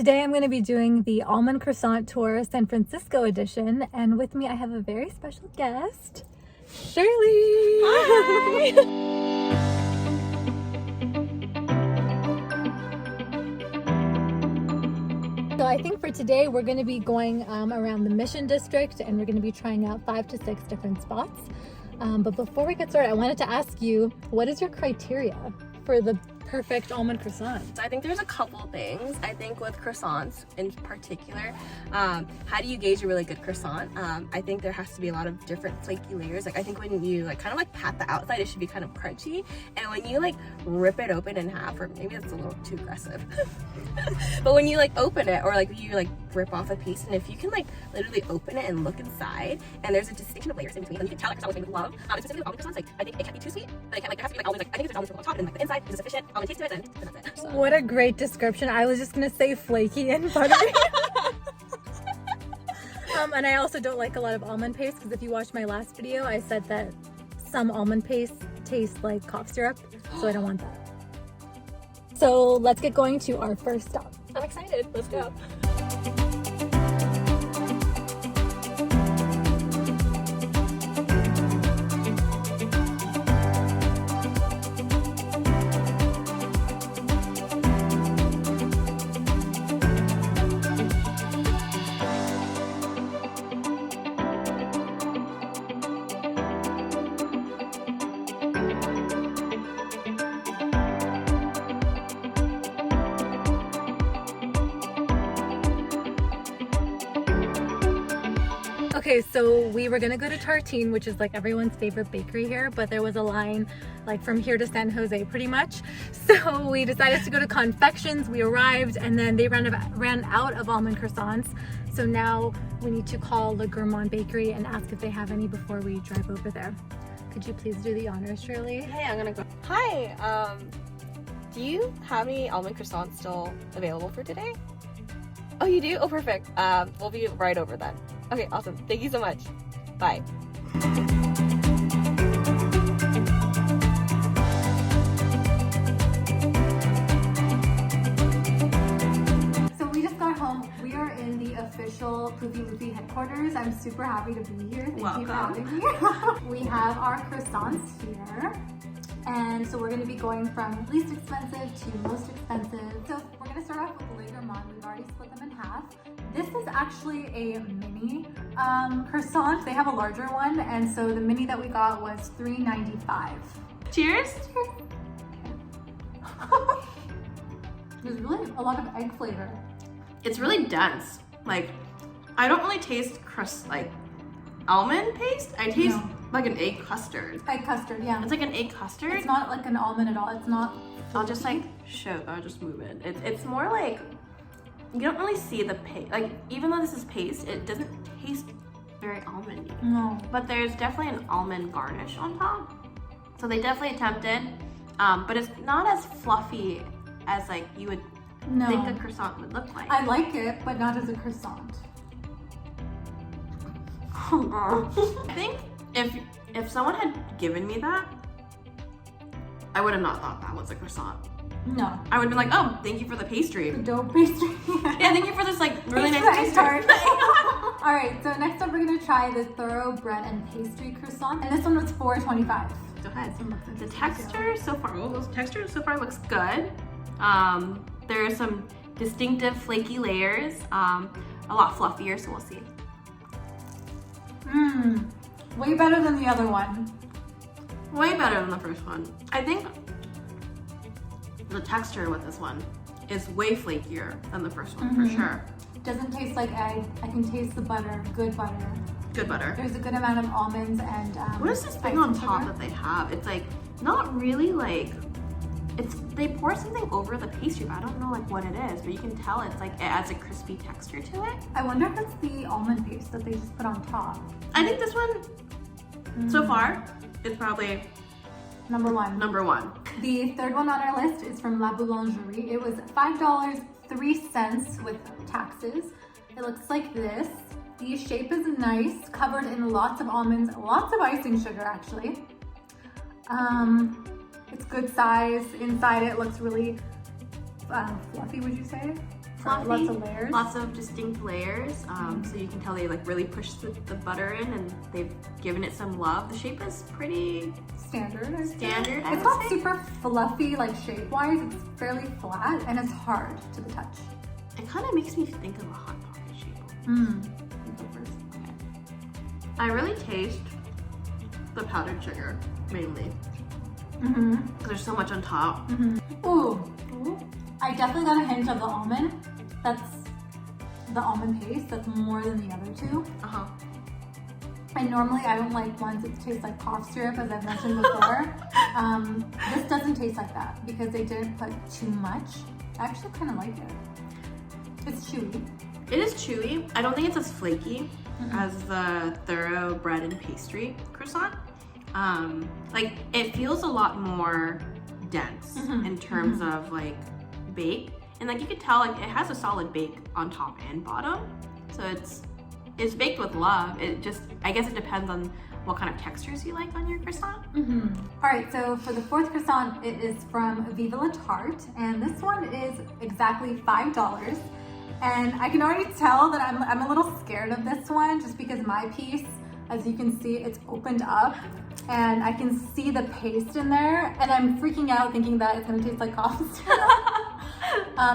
Today I'm going to be doing the Almond Croissant Tour San Francisco edition, and with me I have a very special guest, Shirley. Hi! So I think for today we're going to be going around the Mission District, and we're going to be trying out 5 to 6 different spots. But before we get started, I wanted to ask you, what is your criteria for the perfect almond croissant? So I think there's a couple things. I think with croissants in particular, how do you gauge a really good croissant? I think there has to be a lot of different flaky layers. Like I think when you kind of pat the outside, it should be kind of crunchy, and when you rip it open in half, or maybe that's a little too aggressive, but when you open it, or you rip off a piece, and if you can literally open it and look inside, and there's a distinction of layers in between, and you can tell croissant was made with love. Specifically almond croissants, I think it can't be too sweet, but it can't, there has to be almonds. I think there's almonds on top, and the inside is sufficient almond taste to it, and that's it. So. What a great description. I was just gonna say flaky and buttery. And I also don't like a lot of almond paste, because if you watched my last video, I said that some almond paste tastes like cough syrup, so I don't want that. So let's get going to our first stop. I'm excited. Let's go. Okay, so we were gonna go to Tarte, which is everyone's favorite bakery here, but there was a line from here to San Jose pretty much. So we decided to go to Confections. We arrived, and then they ran out of almond croissants. So now we need to call the Gourmand bakery and ask if they have any before we drive over there. Could you please do the honors, Shirley? Hey, I'm gonna go. Hi, do you have any almond croissants still available for today? Oh, you do? Oh, perfect. We'll be right over then. Okay, awesome. Thank you so much. Bye. So we just got home. We are in the official Poofy Loopy headquarters. I'm super happy to be here. Thank you for having me. We have our croissants here. And so we're going to be going from least expensive to most expensive. So we're going to start off with Le Gourmand. We've already split them in half. This is actually a mini croissant. They have a larger one, and so the mini that we got was $3.95. Cheers. There's really a lot of egg flavor. It's really dense. I don't really taste almond paste. I taste an egg custard. Egg custard, yeah. It's like an egg custard. It's not like an almond at all. It's not. I'll just I'll just move it. It's more like, you don't really see the paste. Even though this is paste, it doesn't taste very almondy. No. But there's definitely an almond garnish on top. So they definitely attempted, but it's not as fluffy as you would think a croissant would look like. I like it, but not as a croissant. I think if someone had given me that, I would have not thought that was a croissant. No. I would have been like, oh, thank you for the pastry. The dough pastry. Yeah, thank you for this really nice pastry. All right, so next up we're gonna try the thoroughbread and pastry croissant, and this one was $4.25. Go ahead. The texture so far, looks good. There are some distinctive flaky layers, a lot fluffier, so we'll see. Way better than the other one. Way better than the first one. I think the texture with this one is way flakier than the first one, for sure. Doesn't taste like egg. I can taste the butter. Good butter. Good butter. There's a good amount of almonds and what is this thing on top that they have? It's not really they pour something over the pastry, but I don't know what it is, but you can tell it adds a crispy texture to it. I wonder if it's the almond paste that they just put on top. I think this one, so far, is probably number one. The third one on our list is from La Boulangerie. It was $5.03 with taxes. It looks like this. The shape is nice, covered in lots of almonds, lots of icing sugar actually. It's good size. Inside it looks really fluffy, would you say? fluffy, lots of layers. lots of distinct layers. So you can tell they like really pushed the butter in and they've given it some love. The shape is pretty standard. It's not super fluffy like shape-wise. It's fairly flat and it's hard to the touch. It kind of makes me think of a Hot Pocket shape. You go first. Okay. I really taste the powdered sugar mainly. Because there's so much on top. Ooh. I definitely got a hint of the almond. That's the almond paste. That's more than the other two. And normally I don't like ones that taste like cough syrup, as I've mentioned before. This doesn't taste like that because they didn't put too much. I actually kind of like it. It's chewy. It is chewy. I don't think it's as flaky as the thorough bread and pastry croissant. Like it feels a lot more dense in terms of like bake, and like you could tell like it has a solid bake on top and bottom, so it's baked with love. It just, I guess it depends on what kind of textures you like on your croissant. All right, so for the fourth croissant, it is from Vive la Tarte, and this one is exactly $5. And I can already tell that I'm a little scared of this one just because my piece, as you can see, it's opened up and I can see the paste in there and I'm freaking out thinking that it's gonna taste like cough syrup.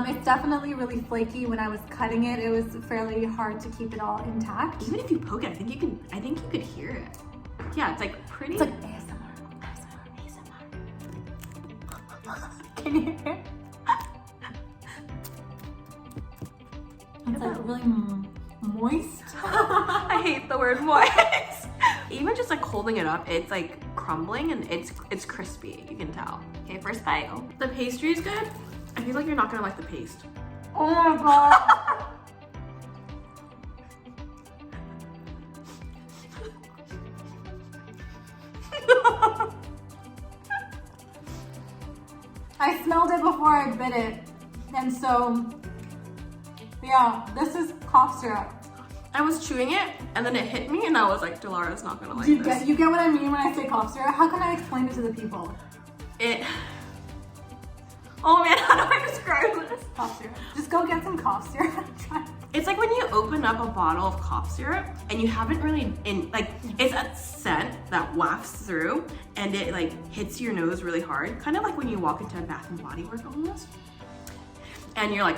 It's definitely really flaky. When I was cutting it, it was fairly hard to keep it all intact. Even if you poke it, I think you could hear it. Yeah, it's like pretty. It's like ASMR. Can you hear it? It's like really moist. I hate the word moist. Even just like holding it up, it's like crumbling and it's crispy, you can tell. Okay, first bite. Oh. The pastry is good. I feel like you're not gonna like the paste. Oh my god. I smelled it before I bit it. And so, yeah, this is cough syrup. I was chewing it and then it hit me and I was like, Delara's not gonna like this. You get what I mean when I say cough syrup? How can I explain it to the people? Oh man, how do I describe this? Cough syrup. Just go get some cough syrup and try. It's like when you open up a bottle of cough syrup and you haven't really, it's a scent that wafts through and it like hits your nose really hard. Kind of like when you walk into a Bath and Body Works almost. And you're like,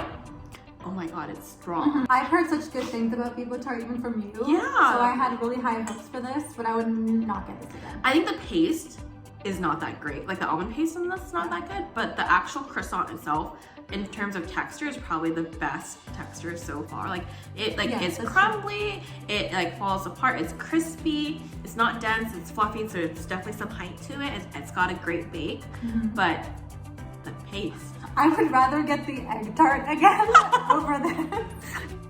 oh my god, it's strong. I've heard such good things about Vive la Tarte even from you. Yeah. So I had really high hopes for this, but I would not get this again. I think the paste is not that great. Like the almond paste in this is not that good, but the actual croissant itself, in terms of texture, is probably the best texture so far. Like it's crumbly, it like falls apart, it's crispy, it's not dense, it's fluffy, so it's definitely some height to it. It's got a great bake, but the paste. I would rather get the egg tart again over this.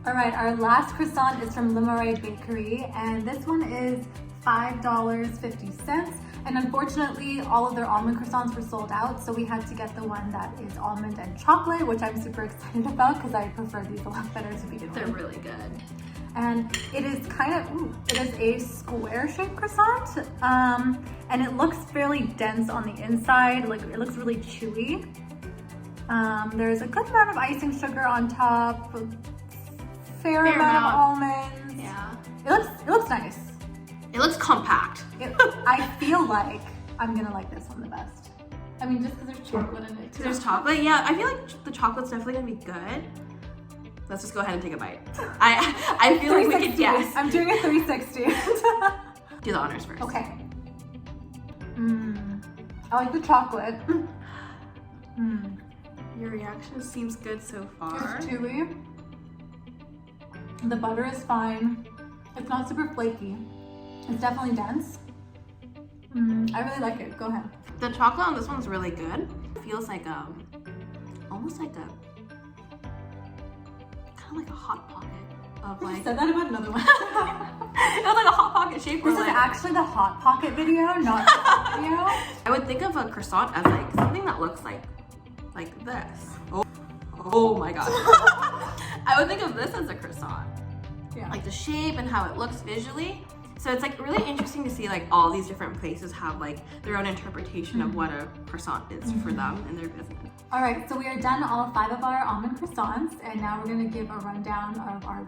All right, our last croissant is from Marais Bakery, and this one is $5.50. And unfortunately, all of their almond croissants were sold out, so we had to get the one that is almond and chocolate, which I'm super excited about because I prefer these a lot better to begin with. They're really good. And it is it is a square-shaped croissant, and it looks fairly dense on the inside. Like it looks really chewy. There's a good amount of icing sugar on top, fair amount of almonds. Yeah. It looks nice. It looks compact. I feel like I'm gonna like this one the best. I mean, just because there's chocolate in it too. There's chocolate, yeah. I feel like the chocolate's definitely gonna be good. Let's just go ahead and take a bite. I feel like we could guess. I'm doing a 360. Do the honors first. Okay. I like the chocolate. Your reaction seems good so far. It's chewy. The butter is fine. It's not super flaky. It's definitely dense. I really like it. Go ahead. The chocolate on this one's really good. It feels like almost like kind of like a Hot Pocket of like. You said that about another one. It was like a Hot Pocket shape. This is actually the Hot Pocket video, not the video. I would think of a croissant as like something that looks like this. Oh my god. I would think of this as a croissant. Yeah. Like the shape and how it looks visually. So it's like really interesting to see like all these different places have like their own interpretation of what a croissant is for them and their business. All right, so we are done all 5 of our almond croissants, and now we're gonna give a rundown of our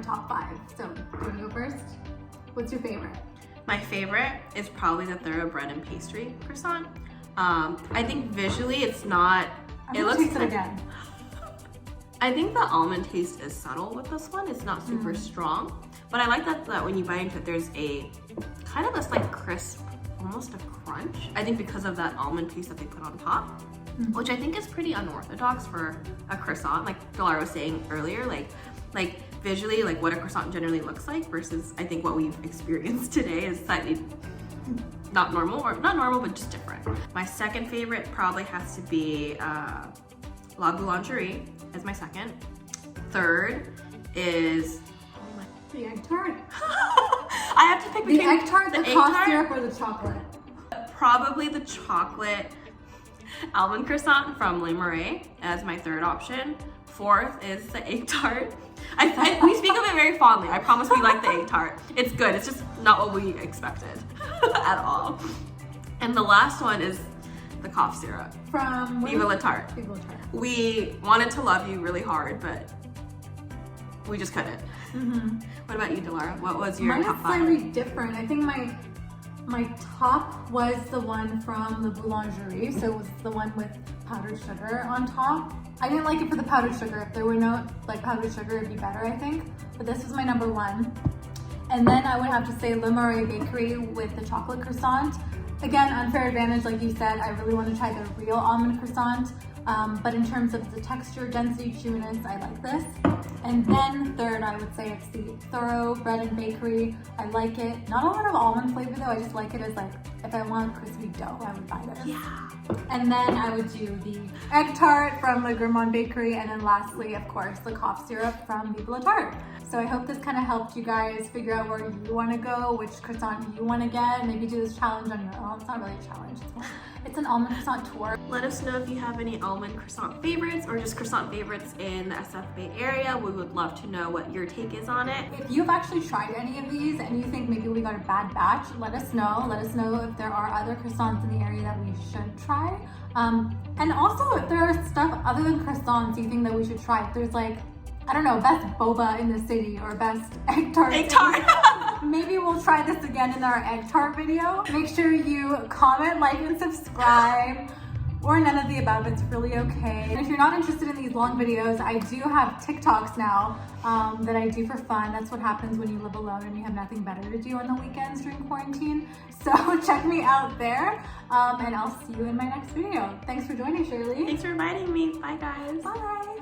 top 5. So, you wanna go first? What's your favorite? My favorite is probably the thorough bread and pastry croissant. I think visually it's not, it looks taste it again. I think the almond taste is subtle with this one. It's not super strong, but I like that when you bite into it, there's a kind of this like crisp, almost a crunch. I think because of that almond paste that they put on top, which I think is pretty unorthodox for a croissant. Like Delara was saying earlier, like visually, like what a croissant generally looks like versus I think what we've experienced today is slightly not normal, but just different. My second favorite probably has to be La Boulangerie as my second. Third is the egg tart. I have to pick between the egg tart, the cough syrup, or the chocolate. Probably the chocolate almond croissant from Marais as my third option. Fourth is the egg tart. We speak of it very fondly. I promise we like the egg tart. It's good. It's just not what we expected at all. And the last one is the cough syrup from Vive la Tarte. Vive la Tarte. We wanted to love you really hard, but we just couldn't. What about you, Delara? What was your top 5? Mine is slightly different. I think my top was the one from the Boulangerie, so it was the one with powdered sugar on top. I didn't like it for the powdered sugar. If there were no powdered sugar, it'd be better, I think. But this was my number 1. And then I would have to say Le Marais Bakery with the chocolate croissant. Again, unfair advantage, like you said, I really want to try the real almond croissant. But in terms of the texture, density, chewiness, I like this. And then third, I would say it's the thorough bread and bakery. I like it. Not a lot of almond flavor though. I just like it as like, if I want crispy dough, I would buy this. Yeah. And then I would do the egg tart from the Gourmand Bakery. And then lastly, of course, the cough syrup from Vive la Tarte. So I hope this kind of helped you guys figure out where you want to go, which croissant you want to get. Maybe do this challenge on your own. It's not really a challenge. It's an almond croissant tour. Let us know if you have any almond croissant favorites or just croissant favorites in the SF Bay area. We would love to know what your take is on it. If you've actually tried any of these and you think maybe we got a bad batch, let us know. Let us know if there are other croissants in the area that we should try. And also if there are stuff other than croissants you think that we should try. If there's like, I don't know, best boba in the city or best egg tart. Egg tart. Maybe we'll try this again in our egg tart video. Make sure you comment, like, and subscribe, or none of the above. It's really okay. And if you're not interested in these long videos, I do have TikToks now that I do for fun. That's what happens when you live alone and you have nothing better to do on the weekends during quarantine. So check me out there, and I'll see you in my next video. Thanks for joining, Shirley. Thanks for inviting me. Bye, guys. Bye.